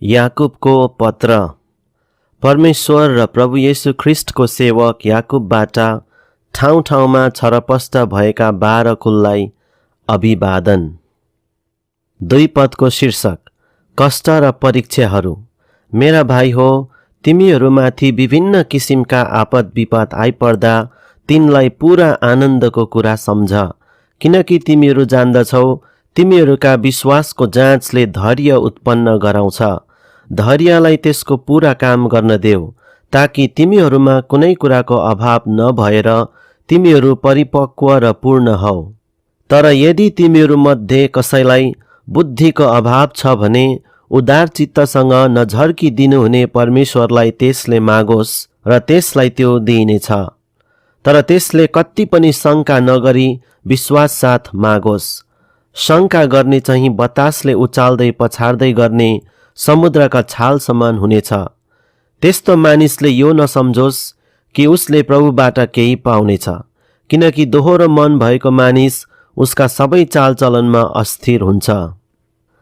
याकुबको पत्र। परमेश्वर र प्रभु येशू ख्रिस्टको सेवक याकुबबाट ठाउँ ठाउँमा छरपष्ट भएका 12 कुललाई अभिवादन। 2 पदको शीर्षक कष्ट र परीक्षाहरू। मेरा भाइ हो, तिमीहरूमाथि विभिन्न किसिमका आपद विपद आइपर्दा तिनलाई पूरा आनन्दको कुरा सम्झ, किनकि तिमीहरू जान्दछौ तिमीहरूका विश्वासको जाँचले धैर्य उत्पन्न गराउँछ। धैर्यलाई त्यसको पूरा काम गर्न देऊ, ताकि तिमीहरूमा कुनै कुराको अभाव नभएर तिमीहरू परिपक्व र पूर्ण हौ। तर यदि तिमीहरू मध्ये कसैलाई बुद्धिको अभाव छ भने उदार चित्तसँग नझर्की दिनुहुने परमेश्वरलाई त्यसले मागोस् र त्यसलाई त्यो दिइनेछ। तर त्यसले कति पनि शङ्का नगरी विश्वास साथ मागोस्। शङ्का गर्ने चाहिँ बतासले उचाल्दै पछार्दै गर्ने समुद्रका छाल समान हुनेछ। त्यस्तो मानिसले यो नसम्झोस् कि उसले प्रभुबाट केही पाउनेछ, किनकि दोहोरो मन भएको मानिस उसका सबै चालचलनमा अस्थिर हुन्छ।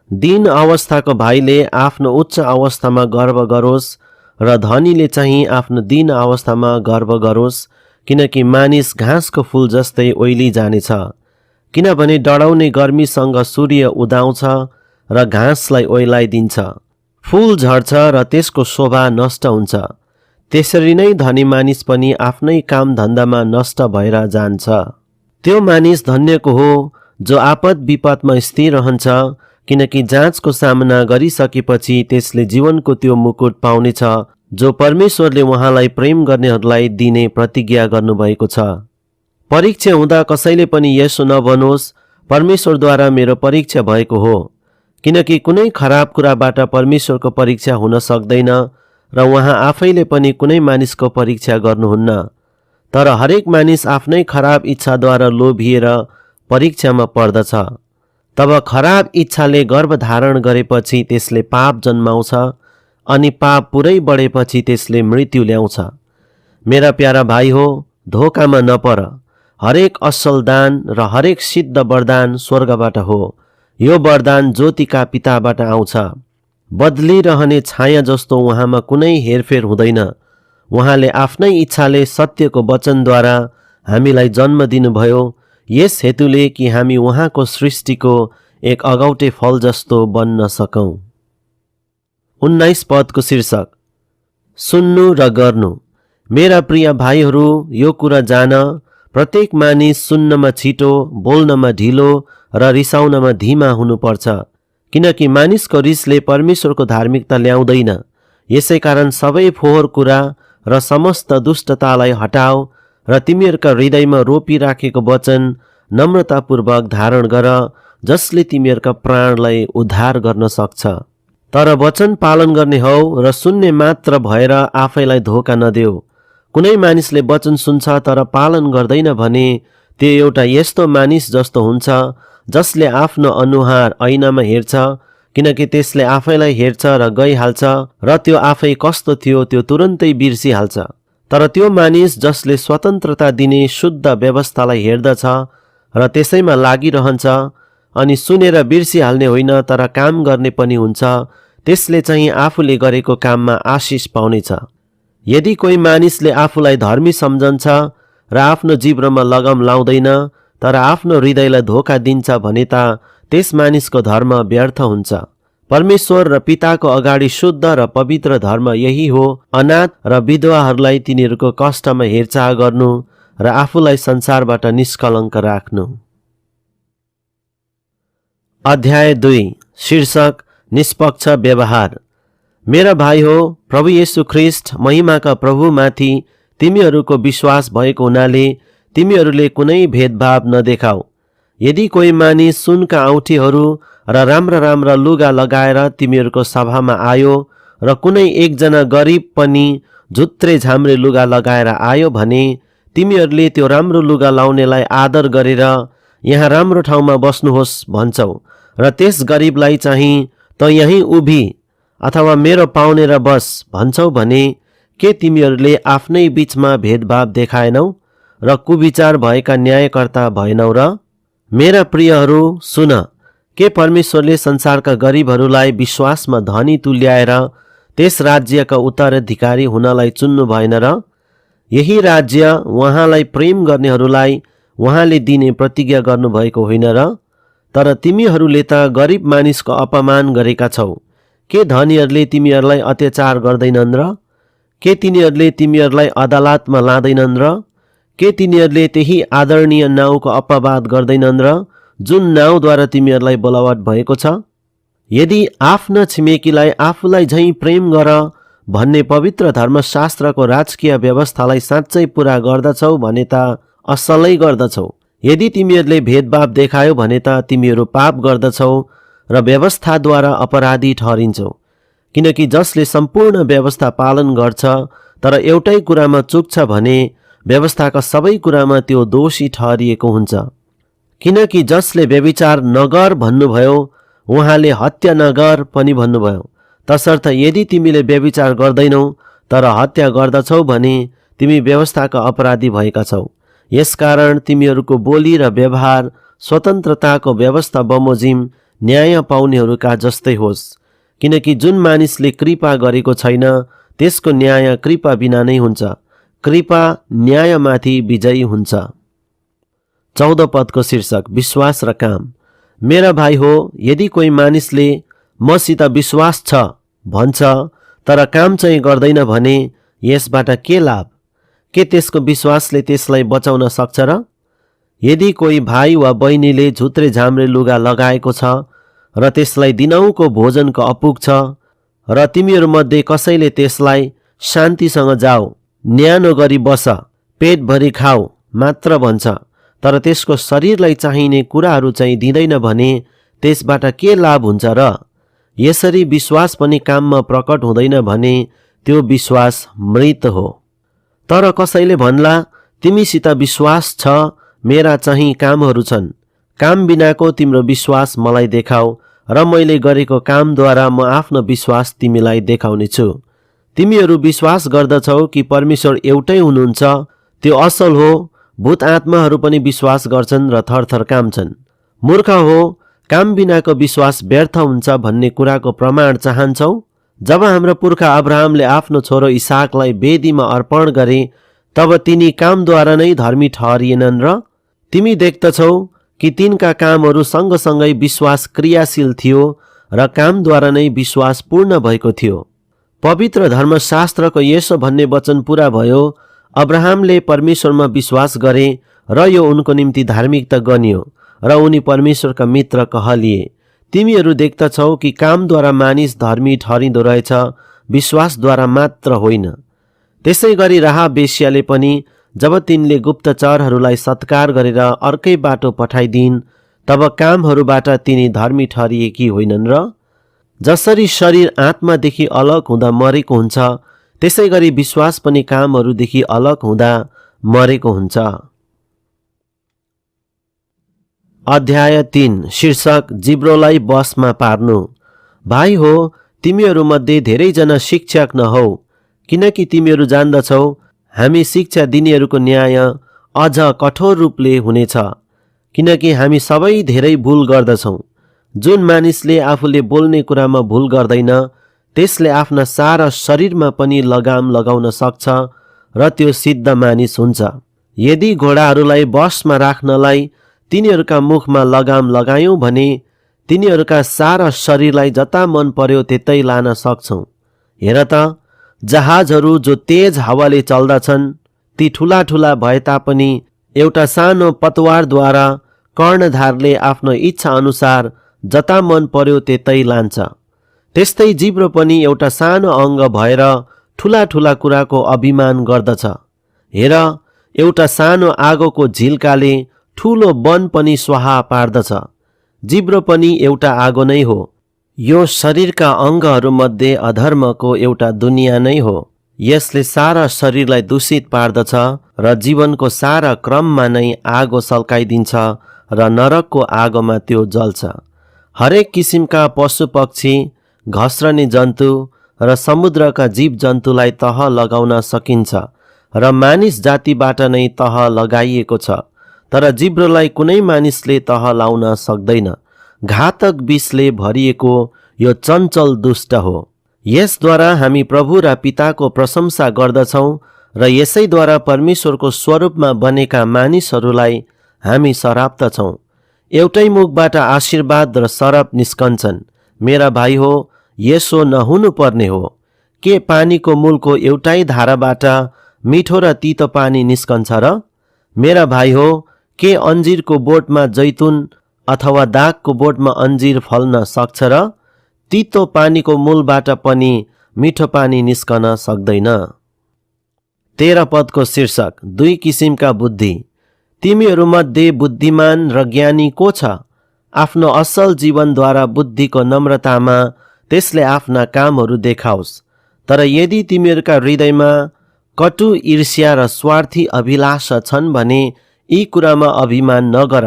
दीन अवस्थाको भाइले आफ्नो उच्च अवस्थामा गर्व गरोस् र धनीले चाहिँ आफ्नो दीन अवस्थामा गर्व गरोस्, किनकि मानिस घाँसको फूल जस्तै ओइली जानेछ। किनभने डढाउने गर्मीसँग सूर्य उदाउँछ र घाँसलाई ओइलाइदिन्छ, फूल झर्छ र त्यसको शोभा नष्ट हुन्छ। त्यसरी नै धनी मानिस पनि आफ्नै काम धन्दामा नष्ट भएर जान्छ। त्यो मानिस धन्यको हो जो आपद विपदमा स्थिर रहन्छ, किनकि जाँचको सामना गरिसकेपछि त्यसले जीवनको त्यो मुकुट पाउनेछ जो परमेश्वरले उहाँलाई प्रेम गर्नेहरूलाई दिने प्रतिज्ञा गर्नुभएको छ। परीक्षा हुँदा कसैले पनि यसो नभनोस्, परमेश्वरद्वारा मेरो परीक्षा भएको हो, किनकि कुनै खराब कुराबाट परमेश्वरको परीक्षा हुन सक्दैन र उहाँ आफैले पनि कुनै मानिसको परीक्षा गर्नुहुन्न। तर हरेक मानिस आफ्नै खराब इच्छाद्वारा लोभिएर परीक्षामा पर्दछ। तब खराब इच्छाले गर्भ धारण गरेपछि त्यसले पाप जन्माउँछ, अनि पाप पुरै बढेपछि त्यसले मृत्यु ल्याउँछ। मेरा प्यारा भाइ हो, धोकामा नपर। हरेक असल दान र हरेक सिद्ध वरदान स्वर्गबाट हो। यो वरदान ज्योतिका पिताबाट आउँछ। बदलिरहने छाया जस्तो उहाँमा कुनै हेरफेर हुँदैन। उहाँले आफ्नै इच्छाले सत्यको वचनद्वारा हामीलाई जन्म दिनुभयो, यस हेतुले कि हामी उहाँको सृष्टिको एक अगौटे फल जस्तो बन्न सकौं। 19 पदको शीर्षक सुन्नु र गर्नु। मेरा प्रिय भाइहरू, यो कुरा जान, प्रत्येक मानिस सुन्नमा छिटो, बोल्नमा ढिलो र रिसाउनमा धीमा हुनुपर्छ, किनकि मानिसको रिसले परमेश्वरको धार्मिकता ल्याउँदैन। यसै कारण सबै फोहोर कुरा र समस्त दुष्टतालाई हटाओ र तिमीहरूका हृदयमा रोपिराखेको वचन नम्रतापूर्वक धारण गर, जसले तिमीहरूका प्राणलाई उद्धार गर्न सक्छ। तर वचन पालन गर्ने हौ र सुन्ने मात्र भएर आफैलाई धोका नदेऊ। कुनै मानिसले वचन सुन्छ तर पालन गर्दैन भने त्यो एउटा यस्तो मानिस जस्तो हुन्छ जसले आफ्नो अनुहार ऐनामा हेर्छ, किनकि त्यसले आफैलाई हेर्छ र गइहाल्छ र त्यो आफै कस्तो थियो त्यो तुरन्तै बिर्सिहाल्छ। तर त्यो मानिस जसले स्वतन्त्रता दिने शुद्ध व्यवस्थालाई हेर्दछ र त्यसैमा लागिरहन्छ, अनि सुनेर बिर्सिहाल्ने होइन तर काम गर्ने पनि हुन्छ, त्यसले चाहिँ आफूले गरेको काममा आशिष पाउनेछ। यदि कोही मानिसले आफूलाई धर्मी सम्झन्छ र आफ्नो जिब्रोमा लगाम लाउँदैन तर आफ्नो हृदयलाई धोका दिन्छ भने त त्यस मानिसको धर्म व्यर्थ हुन्छ। परमेश्वर र पिताको अगाडि शुद्ध र पवित्र धर्म यही हो, अनाथ र विधवाहरूलाई तिनीहरूको कष्टमा हेरचाह गर्नु र आफूलाई संसारबाट निष्कलङ्क राख्नु। अध्याय 2 शीर्षक निष्पक्ष व्यवहार। मेरा भाइ हो, प्रभु येशू ख्रिस्ट महिमाका प्रभुमाथि तिमीहरूको विश्वास भएको हुनाले तिमीहरूले कुनै भेदभाव नदेखाऊ। यदि कोही मानिस सुनका औँठीहरू र राम्रा राम्रा लुगा लगाएर तिमीहरूको सभामा आयो र कुनै एकजना गरिब पनि झुत्रे झाम्रे लुगा लगाएर आयो भने तिमीहरूले त्यो राम्रो लुगा लाउनेलाई आदर गरेर यहाँ राम्रो ठाउँमा बस्नुहोस् भन्छौ र त्यस गरिबलाई चाहिँ त यहीँ उभि अथवा मेरो पाउने र बस भन्छौ भने के तिमीहरूले आफ्नै बीचमा भेदभाव देखाएनौ र कुविचार भएका न्यायकर्ता भएनौ र? मेरा प्रियहरू सुन, के परमेश्वरले संसारका गरिबहरूलाई विश्वासमा धनी तुल्याएर त्यस राज्यका उत्तराधिकारी हुनलाई चुन्नु भएन र? यही राज्य उहाँलाई प्रेम गर्नेहरूलाई उहाँले दिने प्रतिज्ञा गर्नुभएको होइन र? तर तिमीहरूले त गरिब मानिसको अपमान गरेका छौ। के धनीहरूले तिमीहरूलाई अत्याचार गर्दैनन् र? के तिनीहरूले तिमीहरूलाई अदालतमा लाँदैनन् र? के तिनीहरूले त्यही आदरणीय नाउँको अपवाद गर्दैनन् र जुन नाउँद्वारा तिमीहरूलाई बोलावट भएको छ? यदि आफ्ना छिमेकीलाई आफूलाई झैँ प्रेम गर भन्ने पवित्र धर्मशास्त्रको राजकीय व्यवस्थालाई साँच्चै पूरा गर्दछौ भने त असलै गर्दछौ। यदि तिमीहरूले भेदभाव देखायो भने त तिमीहरू पाप गर्दछौ र व्यवस्थाद्वारा अपराधी ठहरिन्छौ। किनकि जसले सम्पूर्ण व्यवस्था पालन गर्छ तर एउटै कुरामा चुक्छ भने व्यवस्थाका सबै कुरामा त्यो दोषी ठहरिएको हुन्छ। किनकि जसले व्यभिचार नगर भन्नुभयो उहाँले हत्या नगर पनि भन्नुभयो। तसर्थ यदि तिमीले व्यभिचार गर्दैनौ तर हत्या गर्दछौ भने तिमी व्यवस्थाका अपराधी भएका छौ। यसकारण तिमीहरूको बोली र व्यवहार स्वतन्त्रताको व्यवस्था बमोजिम न्याय पाउनेहरूका जस्तै होस्। किनकि जुन मानिसले कृपा गरेको छैन त्यसको न्याय कृपा बिना नै हुन्छ। कृपा न्यायमाथि विजयी हुन्छ। 14 पदको शीर्षक विश्वास र काम। मेरा भाइ हो, यदि कोही मानिसले मसित विश्वास छ भन्छ तर काम चाहिँ गर्दैन भने यसबाट के लाभ? के त्यसको विश्वासले त्यसलाई बचाउन सक्छ र? यदि कोही भाइ वा बहिनीले झुत्रे झाम्रे लुगा लगाएको छ र त्यसलाई दिनौको भोजनको अपुग छ र तिमीहरूमध्ये कसैले त्यसलाई शान्तिसँग जाऊ, न्यानो गरी बस, पेटभरि खाऊ मात्र भन्छ तर त्यसको शरीरलाई चाहिने कुराहरू चाहिँ दिँदैन भने त्यसबाट के लाभ हुन्छ र? यसरी विश्वास पनि काममा प्रकट हुँदैन भने त्यो विश्वास मृत हो। तर कसैले भन्ला, तिमीसित विश्वास छ, मेरा चाहिँ कामहरू छन्। काम बिनाको तिम्रो विश्वास मलाई देखाऊ र मैले गरेको कामद्वारा म आफ्नो विश्वास तिमीलाई देखाउने छु। तिमीहरू विश्वास गर्दछौ कि परमेश्वर एउटै हुनुहुन्छ, त्यो असल हो। भूत आत्माहरू पनि विश्वास गर्छन् र थरथर काम्छन्। मूर्ख हो, काम बिनाको विश्वास व्यर्थ हुन्छ भन्ने कुराको प्रमाण चाहन्छौ? जब हाम्रो पुर्खा अब्राहमले आफ्नो छोरो इसाकलाई वेदीमा अर्पण गरे तब तिनी कामद्वारा नै धर्मी ठहरिएनन् र? तिमी देख्दछौ कि तिनका कामहरू सँगसँगै विश्वास क्रियाशील थियो र कामद्वारा नै विश्वास पूर्ण भएको थियो। पवित्र धर्मशास्त्रको यसो भन्ने वचन पूरा भयो, अब्राहमले परमेश्वरमा विश्वास गरे र यो उनको निम्ति धार्मिकता गनियो र उनी परमेश्वरका मित्र कहलिए। तिमीहरू देख्दछौ कि कामद्वारा मानिस धर्मी ठहरिँदो रहेछ, विश्वासद्वारा मात्र होइन। त्यसै गरी राहाब वेश्याले पनि जब तिनले गुप्तचरहरूलाई सत्कार गरेर अर्कै बाटो पठाइदिन् तब कामहरूबाट तिनी धर्मी ठहरिएकी होइनन् र? जसरी शरीर आत्मादेखि अलग हुँदा मरेको हुन्छ त्यसै गरी विश्वास पनि कामहरूदेखि अलग हुँदा मरेको हुन्छ। अध्याय 3 शीर्षक जिब्रोलाई बसमा पार्नु। भाइ हो, तिमीहरूमध्ये धेरैजना शिक्षक नहौ, किनकि तिमीहरू जान्दछौ हामी शिक्षा दिनेहरूको न्याय अझ कठोर रूपले हुनेछ। किनकि हामी सबै धेरै भूल गर्दछौँ। जुन मानिसले आफूले बोल्ने कुरामा भूल गर्दैन त्यसले आफ्ना सारा शरीरमा पनि लगाम लगाउन सक्छ र त्यो सिद्ध मानिस हुन्छ। यदि घोडाहरूलाई बसमा राख्नलाई तिनीहरूका मुखमा लगाम लगायौं भने तिनीहरूका सारा शरीरलाई जता मन पर्यो त्यतै लान सक्छौं। हेर त, जहाजहरू जो तेज हावाले चल्दछन् ती ठुला ठुला भए तापनि एउटा सानो पतवारद्वारा कर्णधारले आफ्नो इच्छा अनुसार जता मन पर्यो त्यतै लान्छ। त्यस्तै जिब्रो पनि एउटा सानो अङ्ग भएर ठुला ठुला कुराको अभिमान गर्दछ। हेर, एउटा सानो आगोको झिल्काले ठुलो वन पनि स्वाहा पार्दछ। जिब्रो पनि एउटा आगो नै हो। यो शरीरका अङ्गहरूमध्ये अधर्मको एउटा दुनिया नै हो। यसले सारा शरीरलाई दूषित पार्दछ र जीवनको सारा क्रममा नै आगो सल्काइदिन्छ र नरकको आगोमा त्यो जल्छ। हरेक किसिमका पशु पक्षी, घस्रने जन्तु र समुद्रका जीव जन्तुलाई तह लगाउन सकिन्छ र मानिस जातिबाट नै तह लगाइएको छ। तर जिब्रोलाई कुनै मानिसले तह लाउन सक्दैन घातक विषले भरिएको यो चञ्चल दुष्ट हो। यसद्वारा हामी प्रभु र पिताको प्रशंसा गर्दछौँ र यसैद्वारा परमेश्वरको स्वरूपमा बनेका मानिसहरूलाई हामी सराप्दछौँ। एउटै मुखबाट आशीर्वाद र सरप निस्कन्छन्। मेरा भाइ हो, यसो नहुनु पर्ने हो। के पानीको मूलको एउटै धाराबाट मिठो र तीतो पानी निस्कन्छ र? मेरा भाइ हो, के अन्जिरको बोटमा जैतुन अथवा दागको बोटमा अन्जिर फल्न सक्छ र? तीतो पानीको मूलबाट पनि मिठो पानी निस्कन सक्दैन। 13 पदको शीर्षक 2 किसिमका बुद्धि। तिमीहरूमध्ये बुद्धिमान र ज्ञानी को छ? आफ्नो असल जीवनद्वारा बुद्धिको नम्रतामा त्यसले आफ्ना कामहरू देखाओस्। तर यदि तिमीहरूका हृदयमा कटु ईर्ष्या र स्वार्थी अभिलाषा छन् भने यी कुरामा अभिमान नगर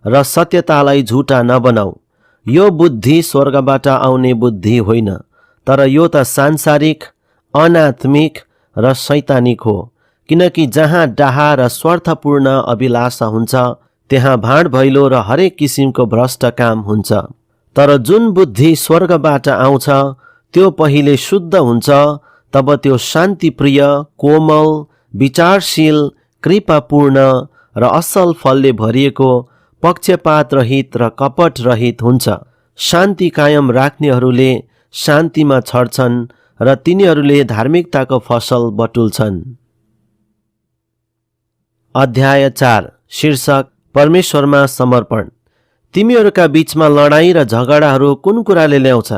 र सत्यतालाई झुटा नबनाऊ। यो बुद्धि स्वर्गबाट आउने बुद्धि होइन, तर यो त सांसारिक, अनात्मिक र शैतानिक हो। किनकि जहाँ डाहा र स्वार्थपूर्ण अभिलाषा हुन्छ त्यहाँ भाँड भैलो र हरेक किसिमको भ्रष्ट काम हुन्छ। तर जुन बुद्धि स्वर्गबाट आउँछ त्यो पहिले शुद्ध हुन्छ, तब त्यो शान्तिप्रिय, कोमल, विचारशील, कृपापूर्ण र असल फलले भरिएको, पक्षपात रहित र कपट रहित हुन्छ। शान्ति कायम राख्नेहरूले शान्तिमा छर्छन् र तिनीहरूले धार्मिकताको फसल बटुल्छन्। अध्याय 4 शीर्षक परमेश्वरमा समर्पण। तिमीहरूका बीचमा लडाईँ र झगडाहरू कुन कुराले ल्याउँछ?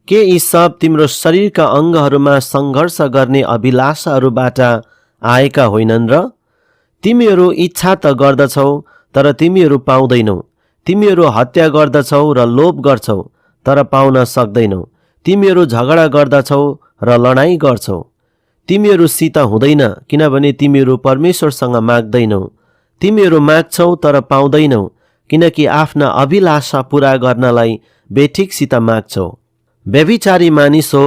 के यी सब तिम्रो शरीरका अङ्गहरूमा सङ्घर्ष गर्ने अभिलाषाहरूबाट आएका होइनन् र? तिमीहरू इच्छा त गर्दछौ तर तिमीहरू पाउँदैनौ। तिमीहरू हत्या गर्दछौ र लोभ गर्छौ तर पाउन सक्दैनौ। तिमीहरू झगडा गर्दछौ र लडाईँ गर्छौ। तिमीहरूसित हुँदैन किनभने तिमीहरू परमेश्वरसँग माग्दैनौ। तिमीहरू माग्छौ तर पाउँदैनौ किनकि आफ्ना अभिलाषा पूरा गर्नलाई बेठिकसित माग्छौ। व्यभिचारी मानिस हो,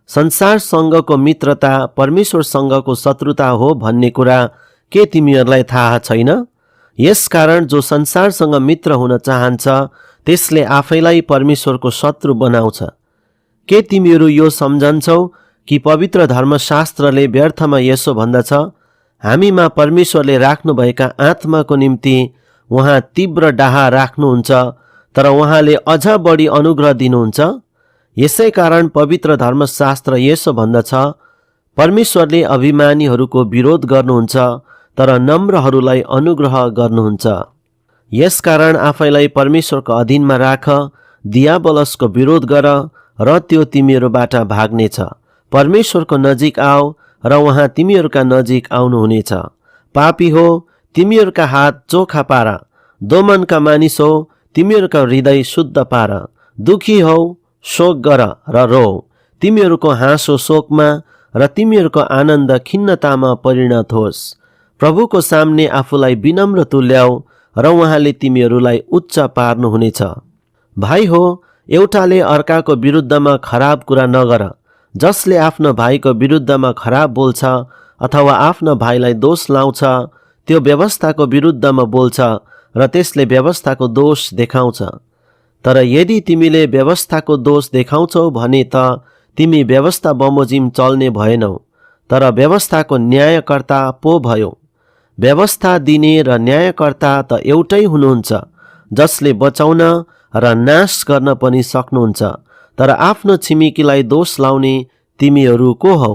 संसारसँगको मित्रता परमेश्वरसँगको शत्रुता हो भन्ने कुरा के तिमीहरूलाई थाहा छैन? यसकारण जो संसारसँग मित्र हुन चाहन्छ त्यसले आफैलाई परमेश्वरको शत्रु बनाउँछ। के तिमीहरू यो सम्झन्छौ कि पवित्र धर्मशास्त्रले व्यर्थमा यसो भन्दछ, हामीमा परमेश्वरले राख्नुभएका आत्माको निम्ति उहाँ तीव्र डाहा राख्नुहुन्छ, तर उहाँले अझ बढी अनुग्रह दिनुहुन्छ। यसै कारण पवित्र धर्मशास्त्र यसो भन्दछ, परमेश्वरले अभिमानीहरूको विरोध गर्नुहुन्छ तर नम्रहरूलाई अनुग्रह गर्नुहुन्छ। यसकारण आफैलाई परमेश्वरको अधीनमा राख, दियाबलसको विरोध गर र त्यो तिमीहरूबाट भाग्नेछ। परमेश्वरको नजिक आओ र उहाँ तिमीहरूका नजिक आउनुहुनेछ। पापी हो, तिमीहरूका हात चोखा पार। दोमनका मानिस हो, तिमीहरूका हृदय शुद्ध पार। दुखी हौ, शोक गर र रो। तिमीहरूको हाँसो शोकमा र तिमीहरूको आनन्द खिन्नतामा परिणत होस्। प्रभुको सामने आफूलाई विनम्र तुल्याऊ र उहाँले तिमीहरूलाई उच्च पार्नुहुनेछ। भाइ हो, एउटाले अर्काको विरुद्धमा खराब कुरा नगर। जसले आफ्नो भाइको विरुद्धमा खराब बोल्छ अथवा आफ्नो भाइलाई दोष लाउँछ त्यो व्यवस्थाको विरुद्धमा बोल्छ र त्यसले व्यवस्थाको दोष देखाउँछ। तर यदि तिमीले व्यवस्थाको दोष देखाउँछौ भने त तिमी व्यवस्था बमोजिम चल्ने भएनौ, तर व्यवस्थाको न्यायकर्ता पो भयो। व्यवस्था दिने र न्यायकर्ता त एउटै हुनुहुन्छ, जसले बचाउन र नाश गर्न पनि सक्नुहुन्छ। तर आफ्नो छिमेकीलाई दोष लाउने तिमीहरू को हौ?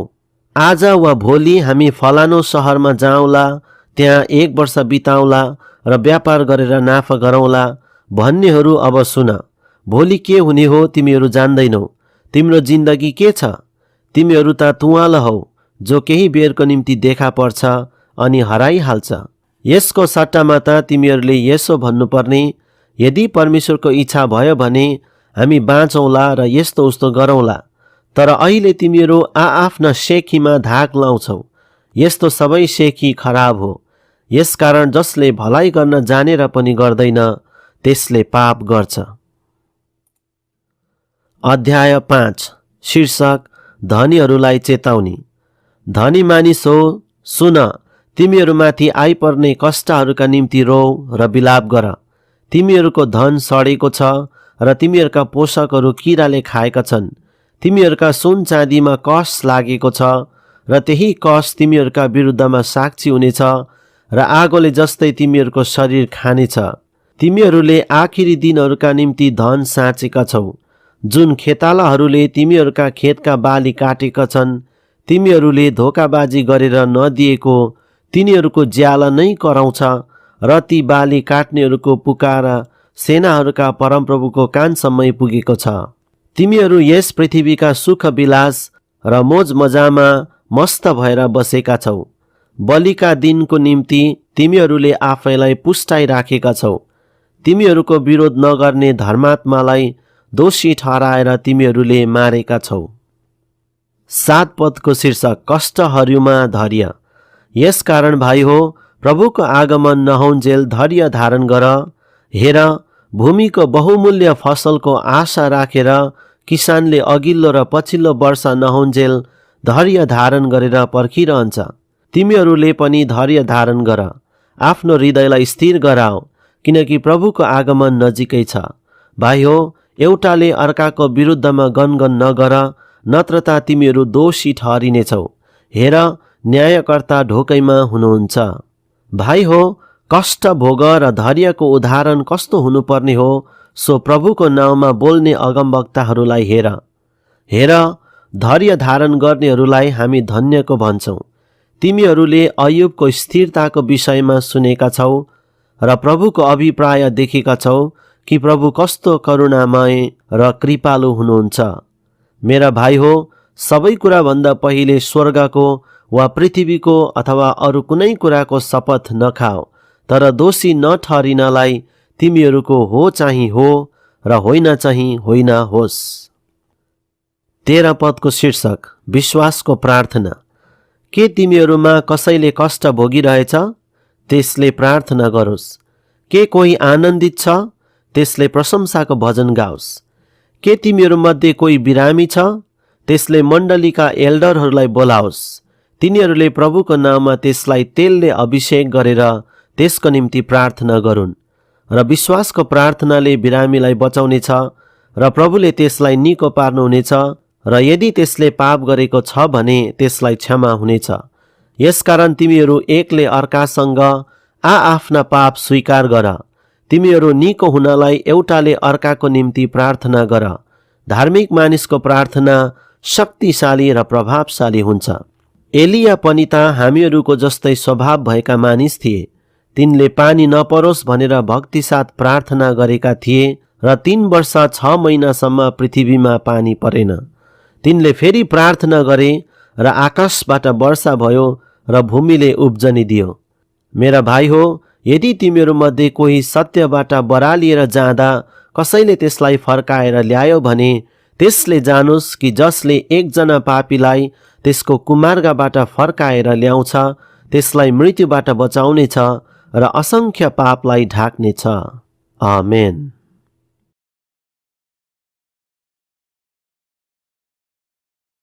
आज वा भोलि हामी फलानो सहरमा जाउँला, त्यहाँ 1 वर्ष बिताउँला र व्यापार गरेर नाफा गरौँला भन्नेहरू अब सुन। भोलि के हुने हो तिमीहरू जान्दैनौ। तिम्रो जिन्दगी के छ? तिमीहरू त तुवाल हौ जो केही बेरको निम्ति देखा पर्छ अनि हराइहाल्छ। यसको सट्टामा त तिमीहरूले यसो भन्नुपर्ने, यदि परमेश्वरको इच्छा भयो भने हामी बाँचौँला र यस्तो उस्तो गरौँला। तर अहिले तिमीहरू आआफ्ना सेखीमा धाक लाउँछौ। यस्तो सबै सेखी खराब हो। यसकारण जसले भलाइ गर्न जानेर पनि गर्दैन त्यसले पाप गर्छ। अध्याय 5 शीर्षक धनीहरूलाई चेतावनी। धनी मानिस हो, सुन, तिमीहरूमाथि आइपर्ने कष्टहरूका निम्ति रो र विलाप गर। तिमीहरूको धन सडेको छ र तिमीहरूका पोषकहरू किराले खाएका छन्। तिमीहरूका सुन चाँदीमा कस लागेको छ र त्यही कस तिमीहरूका विरुद्धमा साक्षी हुनेछ र आगोले जस्तै तिमीहरूको शरीर खानेछ। तिमीहरूले आखिरी दिनहरूका निम्ति धन साँचेका छौ। जुन खेतालाहरूले तिमीहरूका खेतका बाली काटेका छन्, तिमीहरूले धोकाबाजी गरेर नदिएको तिनीहरूको ज्याला नै कराउँछ र ती बाली काट्नेहरूको पुकारा सेनाहरूका परमप्रभुको कानसम्मै पुगेको छ। तिमीहरू यस पृथ्वीका सुख विलास र मोज मजामा मस्त भएर बसेका छौ। बलिका दिनको निम्ति तिमीहरूले आफैलाई पुष्टाइराखेका छौ। तिमीहरूको विरोध नगर्ने धर्मात्मालाई दोषी ठहराएर तिमीहरूले मारेका छौ। 7 पदको शीर्षक कष्टहरूमा धैर्य। यसकारण भाइ हो, प्रभुको आगमन नहुन्जेल धैर्य धारण गर। हेर, भूमिको बहुमूल्य फसलको आशा राखेर किसानले अघिल्लो र पछिल्लो वर्षा नहुन्जेल धैर्य धारण गरेर पर्खिरहन्छ। तिमीहरूले पनि धैर्य धारण गर, आफ्नो हृदयलाई स्थिर गराओ, किनकि प्रभुको आगमन नजिकै छ। भाइ हो, एउटाले अर्काको विरुद्धमा गनगन नगर, नत्र त तिमीहरू दोषी ठहरिनेछौ। हेर, न्यायकर्ता ढोकैमा हुनुहुन्छ। भाइ हो, कष्ट भोग र धैर्यको उदाहरण कस्तो हुनुपर्ने हो, सो प्रभुको नाउँमा बोल्ने अगमवक्ताहरूलाई हेर। हेर, धैर्य धारण गर्नेहरूलाई हामी धन्यको भन्छौँ। तिमीहरूले अयुबको स्थिरताको विषयमा सुनेका छौ र प्रभुको अभिप्राय देखेका छौ कि प्रभु कस्तो करुणामय र कृपालु हुनुहुन्छ। मेरा भाइ हो, सबै कुराभन्दा पहिले स्वर्गको वा पृथ्वीको अथवा अरू कुनै कुराको शपथ नखाओ, तर दोषी नठहरिनलाई तिमीहरूको हो चाहिँ हो र होइन चाहिँ होइन होस्। 13 पदको शीर्षक विश्वासको प्रार्थना। के तिमीहरूमा कसैले कष्ट भोगिरहेछ? त्यसले प्रार्थना गरोस्। के कोही आनन्दित छ? त्यसले प्रशंसाको भजन गाओस्। के तिमीहरूमध्ये कोही बिरामी छ? त्यसले मण्डलीका एल्डरहरूलाई बोलाओस्। तिनीहरूले प्रभुको नाममा त्यसलाई तेलले अभिषेक गरेर त्यसको निम्ति प्रार्थना गरून्। र विश्वासको प्रार्थनाले बिरामीलाई बचाउनेछ र प्रभुले त्यसलाई निको पार्नुहुनेछ र यदि त्यसले पाप गरेको छ भने त्यसलाई क्षमा हुनेछ। यसकारण तिमीहरू एकले अर्कासँग आफ्ना पाप स्वीकार गर। तिमीहरू निको हुनलाई एउटाले अर्काको निम्ति प्रार्थना गर। धार्मिक मानिसको प्रार्थना शक्तिशाली र प्रभावशाली हुन्छ। एलिया पनि त हामीहरूको जस्तै स्वभाव भएका मानिस थिए। तिनले पानी नपरोस् भनेर भक्तिसाथ प्रार्थना गरेका थिए र 3 वर्ष 6 महिनासम्म पृथ्वीमा पानी परेन। तिनले फेरि प्रार्थना गरे र आकाशबाट वर्षा भयो र भूमिले उब्जनी दियो। मेरा भाइ हो, यदि तिमीहरूमध्ये कोही सत्यबाट बरालिएर जाँदा कसैले त्यसलाई फर्काएर ल्यायो भने त्यसले जानोस् कि जसले एकजना पापीलाई त्यसको कुमार्गबाट फर्काएर ल्याउँछ त्यसलाई मृत्युबाट बचाउनेछ र असंख्य पापलाई ढाक्नेछ। आमेन।